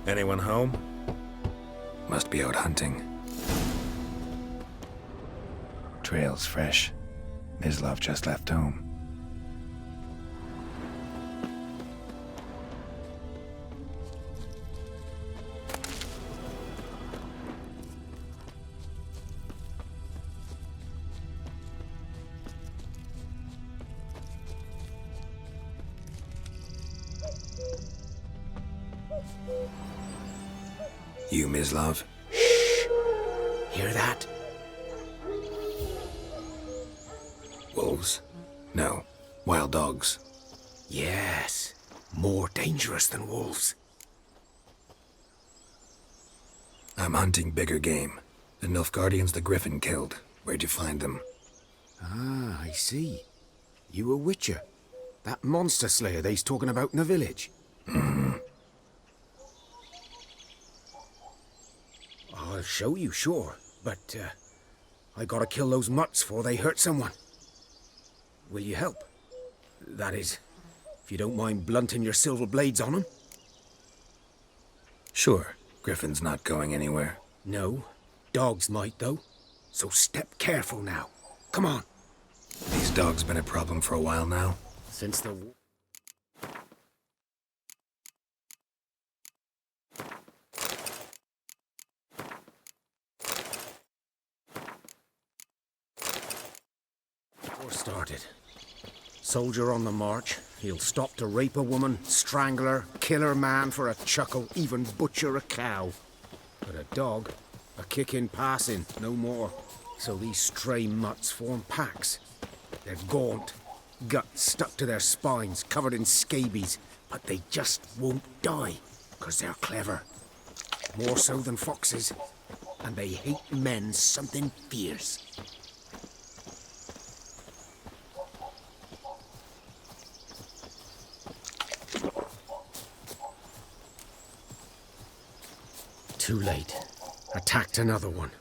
Anyone home? Must be out hunting. Trail's fresh. Mislav just left home. You, Mislav? Hear that? Wolves? No. Wild dogs. Yes. More dangerous than wolves. I'm hunting bigger game. The Nilfgaardians the Griffin killed. Where'd you find them? Ah, I see. You a witcher. That monster slayer they's talking about in the village. I'll show you, sure. But, I gotta kill those mutts before they hurt someone. Will you help? That is, if you don't mind blunting your silver blades on them. Sure. Griffin's not going anywhere. No. Dogs might, though. So step careful now. Come on. These dogs been a problem for a while now. Since the... war started. Soldier on the march. He'll stop to rape a woman, strangle her, kill her man for a chuckle, even butcher a cow. But a dog, a kick in passing, no more. So these stray mutts form packs. They're gaunt, guts stuck to their spines, covered in scabies, but they just won't die, 'cause they're clever. More so than foxes, and they hate men something fierce. Too late. Attacked another one.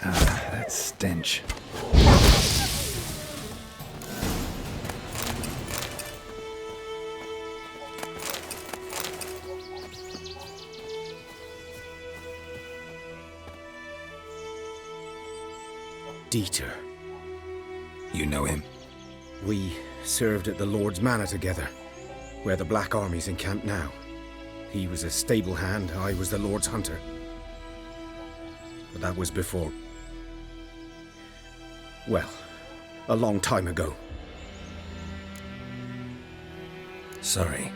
That stench. Dieter. You know him? We served at the Lord's Manor together, where the Black Army's encamped now. He was a stable hand, I was the Lord's hunter. But that was before... well, a long time ago. Sorry.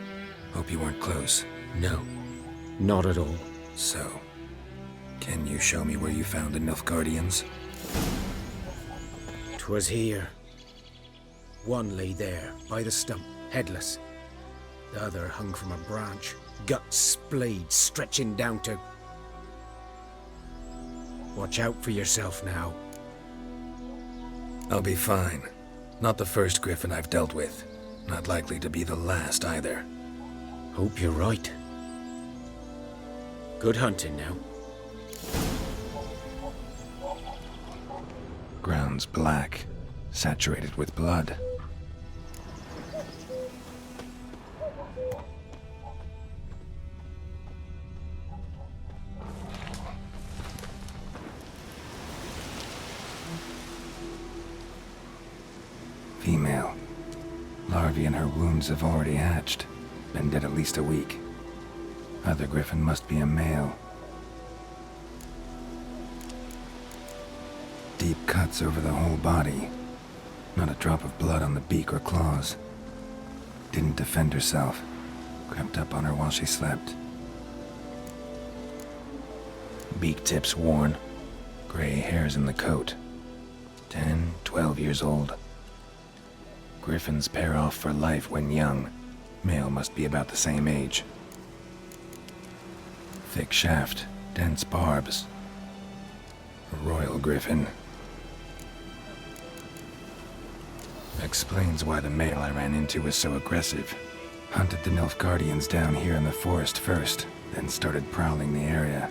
Hope you weren't close. No, not at all. So, can you show me where you found the Nilfgaardians? 'Twas here. One lay there, by the stump, headless. The other hung from a branch, guts splayed, stretching down to... Watch out for yourself now. I'll be fine. Not the first Griffin I've dealt with. Not likely to be the last either. Hope you're right. Good hunting now. Ground's black, saturated with blood. Female. Larvae in her wounds have already hatched. Been dead at least a week. Other Griffin must be a male. Deep cuts over the whole body. Not a drop of blood on the beak or claws. Didn't defend herself. Crept up on her while she slept. Beak tips worn. Gray hairs in the coat. 10, 12 years old. Griffins pair off for life when young. Male must be about the same age. Thick shaft, dense barbs. A royal griffin. Explains why the male I ran into was so aggressive. Hunted the Nilfgaardians down here in the forest first, then started prowling the area.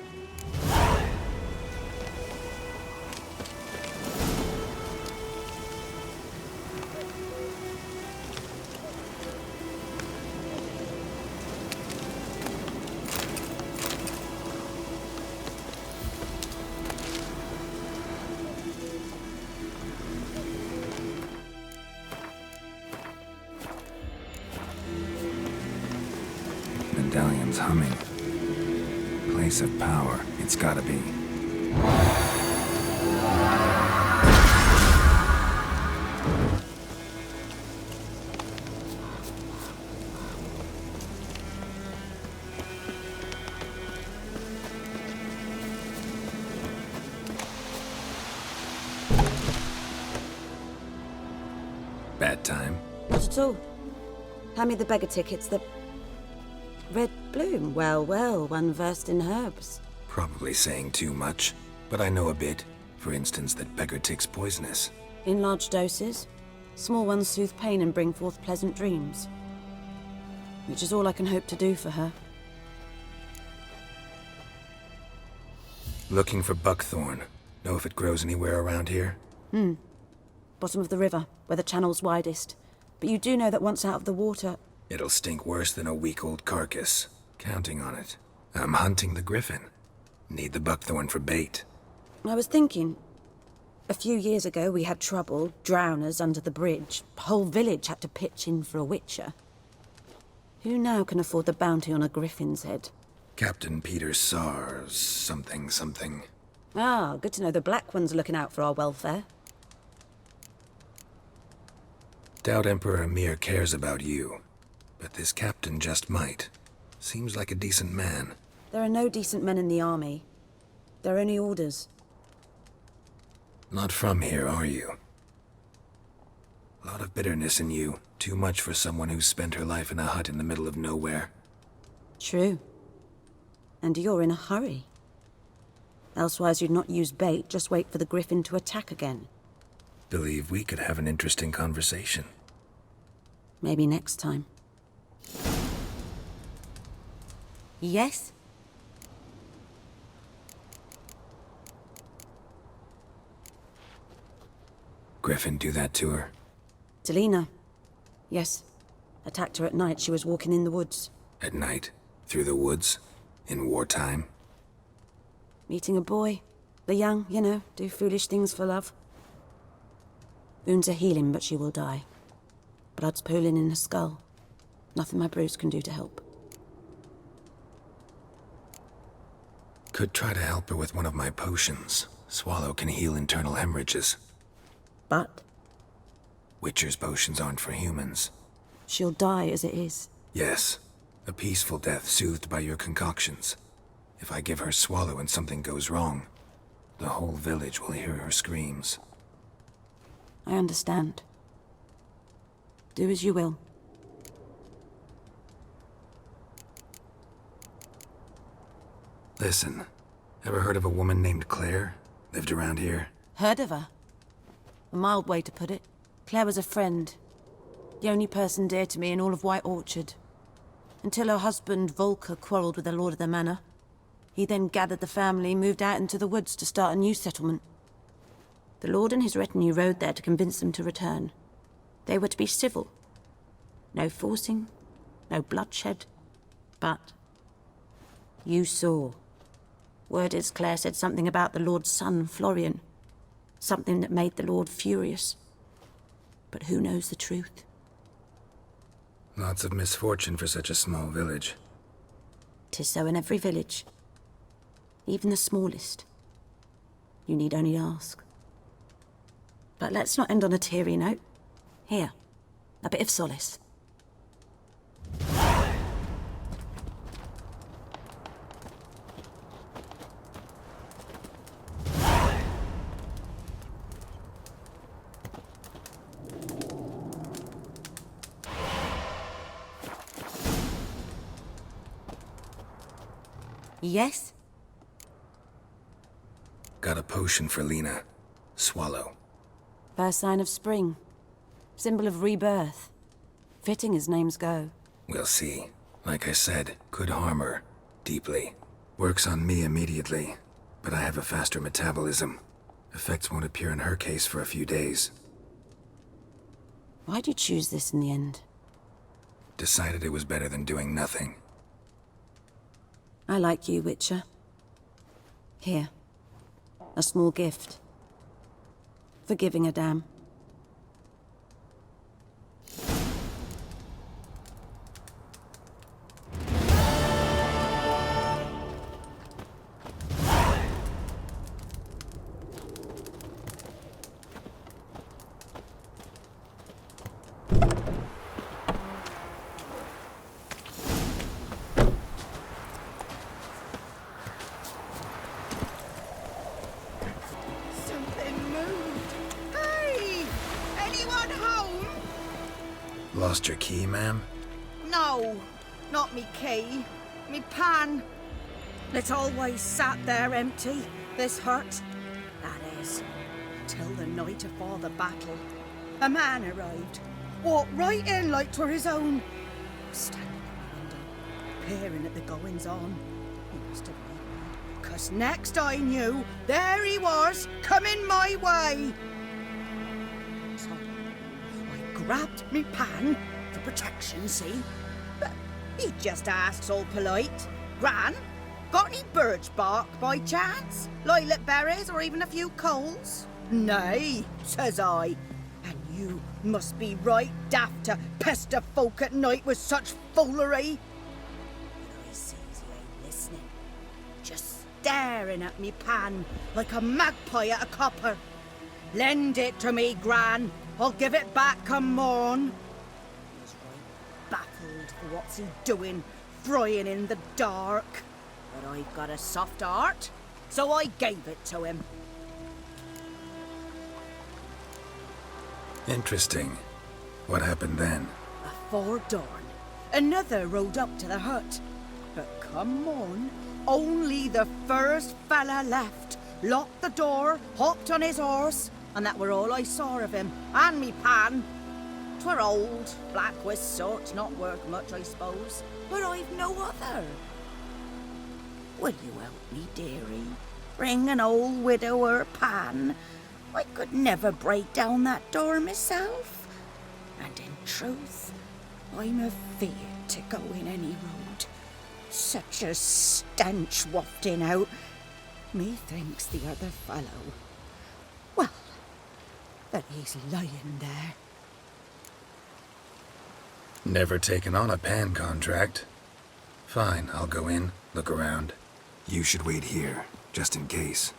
Medallion's humming. Place of power, it's gotta be. Bad time. Not at all. Hand me the beggar tickets, the... Red bloom. Well, well, one versed in herbs. Probably saying too much, but I know a bit. For instance, that beggar tick's poisonous. In large doses. Small ones soothe pain and bring forth pleasant dreams. Which is all I can hope to do for her. Looking for buckthorn. Know if it grows anywhere around here? Bottom of the river, where the channel's widest. But you do know that once out of the water... It'll stink worse than a week-old carcass. Counting on it. I'm hunting the griffin. Need the buckthorn for bait. I was thinking... A few years ago we had trouble, drowners under the bridge. Whole village had to pitch in for a witcher. Who now can afford the bounty on a griffin's head? Captain Peter Sars, something. Ah, good to know the Black One's looking out for our welfare. Doubt Emperor Emir cares about you. But this captain just might. Seems like a decent man. There are no decent men in the army. They're only orders. Not from here, are you? A lot of bitterness in you. Too much for someone who's spent her life in a hut in the middle of nowhere. True. And you're in a hurry. Elsewise you'd not use bait, just wait for the griffin to attack again. Believe we could have an interesting conversation. Maybe next time. Yes? Griffin do that to her? Delina. Yes. Attacked her at night. She was walking in the woods. At night? Through the woods? In wartime? Meeting a boy. The young, you know, do foolish things for love. Wounds are healing, but she will die. Blood's pooling in her skull. Nothing my bruise can do to help. Could try to help her with one of my potions. Swallow can heal internal hemorrhages. But Witcher's potions aren't for humans. she'll die as it is. Yes. A peaceful death soothed by your concoctions. If I give her Swallow and something goes wrong, the whole village will hear her screams. I understand. Do as you will. Listen, ever heard of a woman named Claire? Lived around here? Heard of her? A mild way to put it. Claire was a friend. The only person dear to me in all of White Orchard. Until her husband, Volker, quarreled with the lord of the manor. He then gathered the family, moved out into the woods to start a new settlement. The lord and his retinue rode there to convince them to return. They were to be civil. No forcing, no bloodshed. But you saw. Word is Claire said something about the lord's son, Florian. Something that made the lord furious. But who knows the truth? Lots of misfortune for such a small village. 'Tis so in every village. Even the smallest. You need only ask. But let's not end on a teary note. Here, a bit of solace. Yes? Got a potion for Lena. Swallow. First sign of spring. Symbol of rebirth. Fitting as names go. We'll see. Like I said, could harm her. Deeply. Works on me immediately, but I have a faster metabolism. Effects won't appear in her case for a few days. Why'd you choose this in the end? Decided it was better than doing nothing. I like you, Witcher. Here. A small gift. For giving a damn. Something moved. Hey! Anyone home? Lost your key, ma'am? No, not me key. Me pan. It always sat there empty, this hut. That is, till the night afore the battle. A man arrived. Walked right in like 'twere his own. Standing at the window, peering at the goings-on. He must have known. 'Cause next I knew, there he was, coming my way. So I grabbed me pan for protection, see? But he just asks all polite, Gran, got any birch bark by chance? Lilac berries or even a few coals? Nay, says I. And you must be right daft to pester folk at night with such foolery. But I sees he ain't listening. Just staring at me pan like a magpie at a copper. Lend it to me, Gran. I'll give it back come morn. He's right baffled for what's he doing, frying in the dark. But I've got a soft heart, so I gave it to him. Interesting. What hafpened then? Afore dawn, another rode up to the hut. But come on, only the first fella left. Locked the door, hopped on his horse, and that were all I saw of him, and me pan. 'Twere old, black with soot, not worth much, I suppose, but I've no other. Will you help me, dearie? Bring an old widower pan. I could never break down that door myself. And in truth, I'm afeard to go in any road. Such a stench wafting out. Methinks the other fellow. Well, that he's lying there. Never taken on a pan contract. Fine, I'll go in, look around. You should wait here, just in case.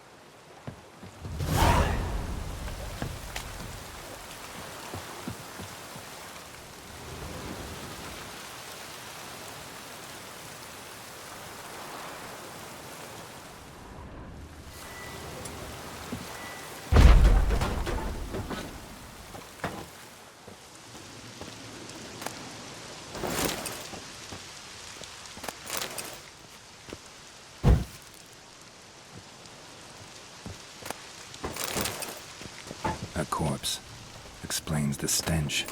A corpse. Explains the stench.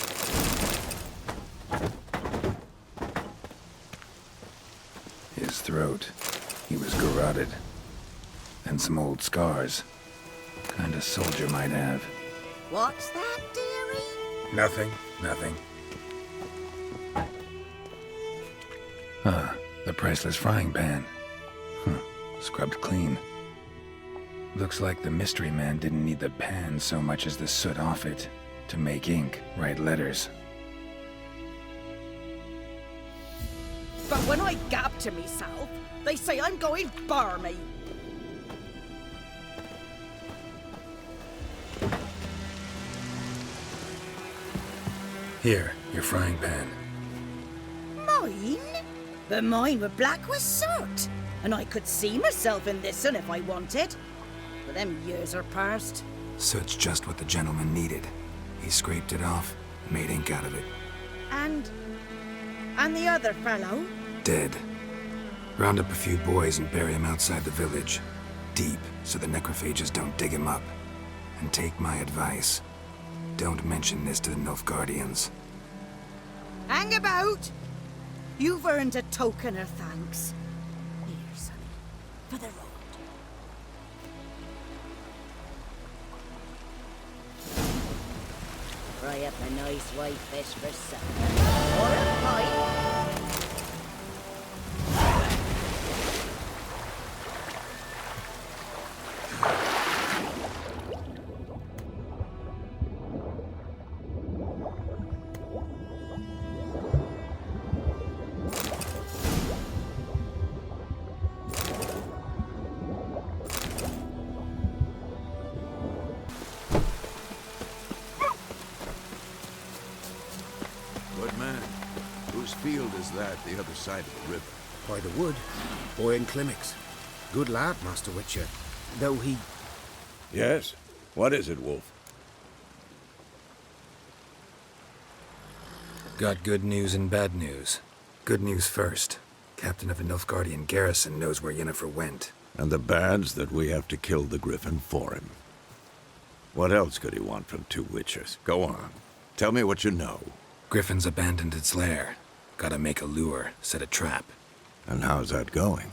His throat. He was garroted. And some old scars. Kind of soldier might have. What's that, dearie? Nothing. Ah, the priceless frying pan. Scrubbed clean. Looks like the mystery man didn't need the pan so much as the soot off it to make ink, write letters. But when I gab to myself, they say I'm going barmy. Here, your frying pan. Mine? But mine were black with soot, and I could see myself in this one if I wanted. But them years are past. Soot's just what the gentleman needed. He scraped it off, made ink out of it. And the other fellow? Dead. Round up a few boys and bury him outside the village. Deep, so the necrophages don't dig him up. And take my advice. Don't mention this to the Nilfgaardians. Hang about! You've earned a token of thanks. Here, sonny, for the road. Fry up a nice white fish for supper. Or a pie. Good man. Whose field is that, the other side of the river? By the wood, Boyan Clemmix. Good lad, Master Witcher. Though he... Yes? What is it, Wolf? Got good news and bad news. Good news first. Captain of the Nilfgaardian garrison knows where Yennefer went. And the bad's that we have to kill the Griffin for him. What else could he want from two Witchers? Go on. Tell me what you know. Griffin's abandoned its lair. Gotta make a lure, set a trap. And how's that going?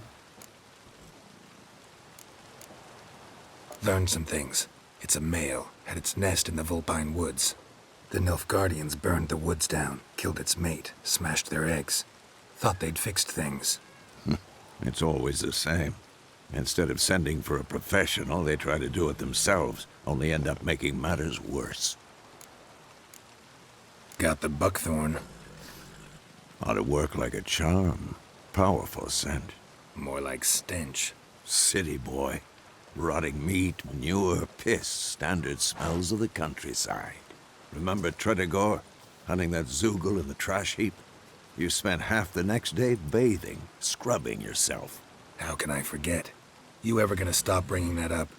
Learned some things. It's a male, had its nest in the Vulpine Woods. The Nilfgaardians burned the woods down, killed its mate, smashed their eggs. Thought they'd fixed things. It's always the same. Instead of sending for a professional, they try to do it themselves, only end up making matters worse. Got the buckthorn. Ought to work like a charm. Powerful scent. More like stench. City boy. Rotting meat, manure, piss, standard smells of the countryside. Remember Tredegor? Hunting that Zoogle in the trash heap? You spent half the next day bathing, scrubbing yourself. How can I forget? You ever gonna stop bringing that up?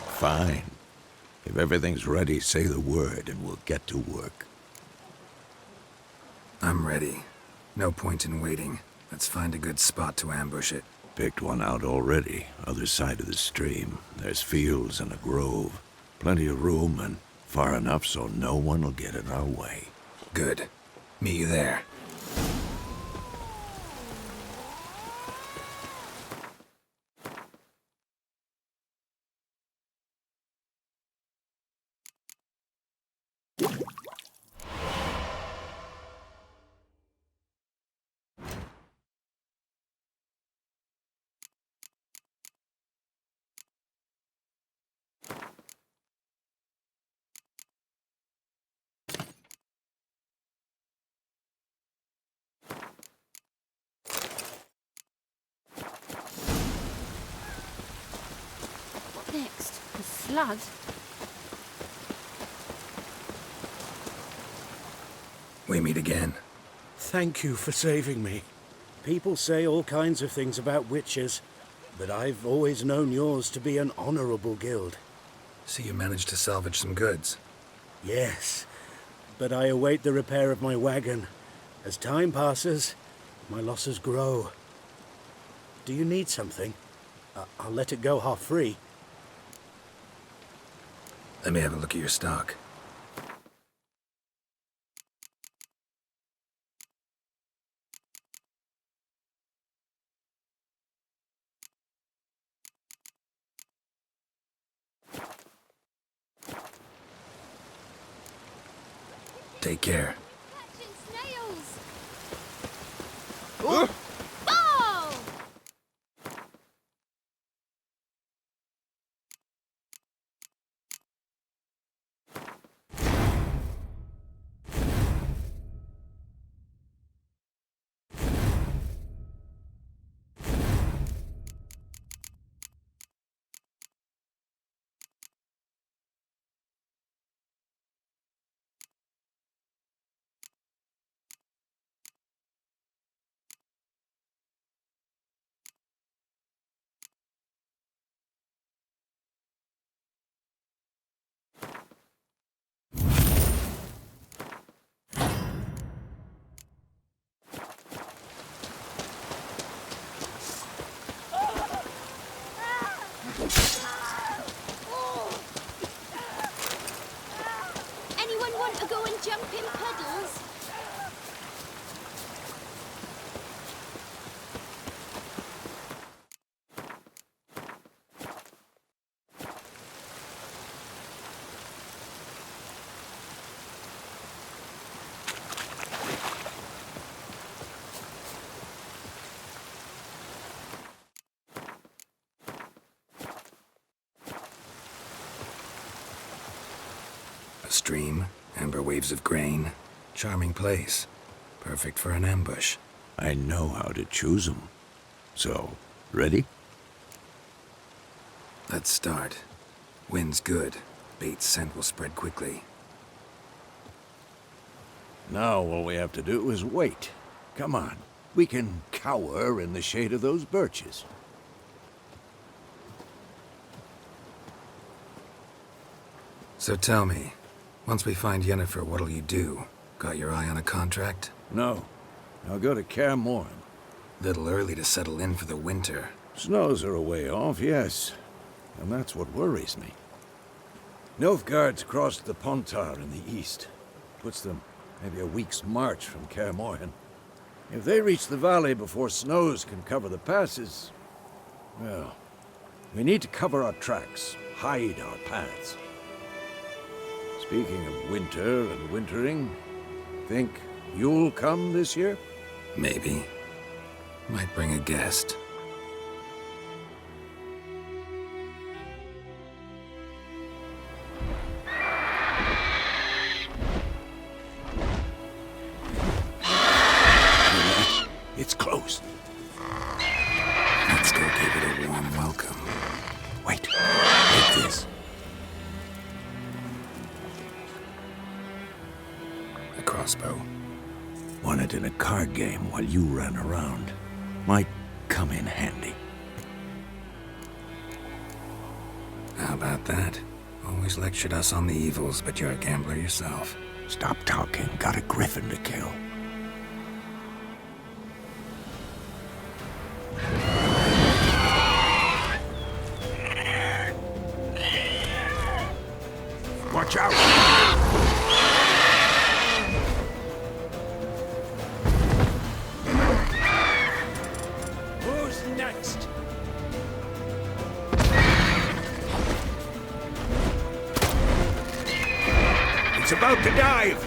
Fine. If everything's ready, say the word and we'll get to work. I'm ready. No point in waiting. Let's find a good spot to ambush it. Picked one out already, other side of the stream. There's fields and a grove. Plenty of room and far enough so no one will get in our way. Good. Meet you there. What next? The flood? We meet again. Thank you for saving me. People say all kinds of things about witches, but I've always known yours to be an honorable guild. See, you managed to salvage some goods. Yes, but I await the repair of my wagon. As time passes, my losses grow. Do you need something? I'll let it go half-free. Let me have a look at your stock. Take care. Catching snails! A stream, amber waves of grain. Charming place. Perfect for an ambush. I know how to choose 'em. So, ready? Let's start. Wind's good. Bait's scent will spread quickly. Now all we have to do is wait. Come on. We can cower in the shade of those birches. So tell me, once we find Yennefer, what'll you do? Got your eye on a contract? No. I'll go to Kaer Morhen. Little early to settle in for the winter. Snows are a way off, yes. And that's what worries me. Nilfgaard's crossed the Pontar in the east. Puts them maybe a week's march from Kaer Morhen. If they reach the valley before snows can cover the passes, well, we need to cover our tracks, hide our paths. Speaking of winter and wintering, think you'll come this year? Maybe. Might bring a guest. It's close. Let's go give it a warm welcome. Wait. Take this. A crossbow. Won it in a card game while you ran around. Might come in handy. How about that? Always lectured us on the evils, but you're a gambler yourself. Stop talking. Got a griffin to kill. Watch out! Who's next? It's about to dive!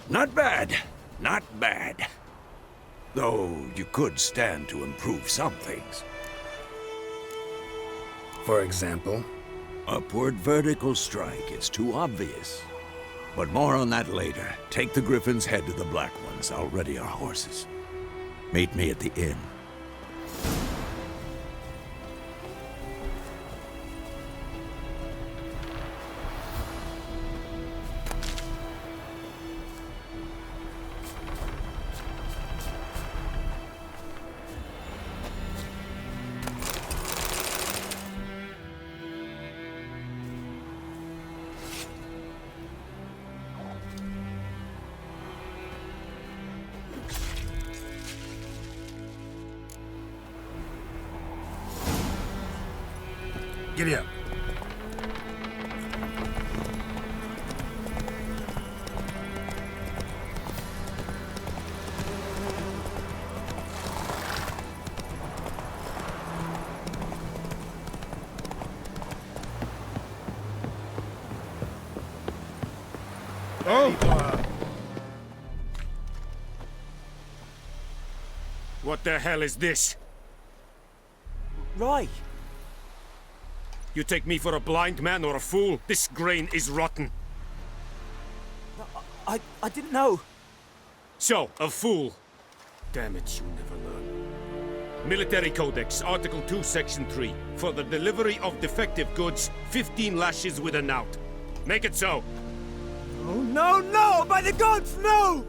Not bad. Not bad. Though you could stand to improve some things. For example? Upward vertical strike. It's too obvious. But more on that later. Take the Griffin's head to the Black Ones. I'll ready our horses. Meet me at the inn. Giddy up. What the hell is this? Right. You take me for a blind man or a fool? This grain is rotten. I didn't know. So, a fool. Damn it, you never learn. Military Codex, Article 2, Section 3. For the delivery of defective goods, 15 lashes with a knout. Make it so. Oh, no, no! By the gods, no!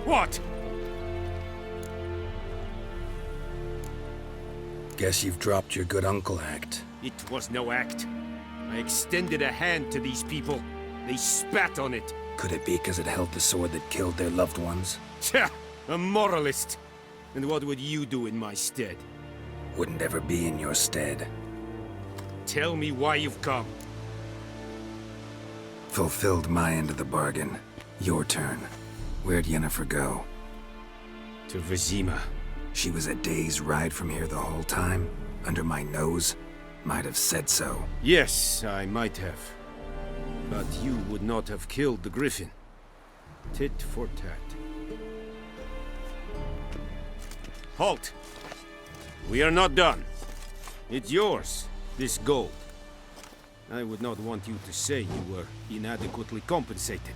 What? Guess you've dropped your good uncle act. It was no act. I extended a hand to these people. They spat on it. Could it be because it held the sword that killed their loved ones? Tja, a moralist. And what would you do in my stead? Wouldn't ever be in your stead. Tell me why you've come. Fulfilled my end of the bargain. Your turn. Where'd Yennefer go? To Vizima. She was a day's ride from here the whole time? Under my nose? Might have said so. Yes, I might have. But you would not have killed the Griffin. Tit for tat. Halt! We are not done. It's yours, this gold. I would not want you to say you were inadequately compensated.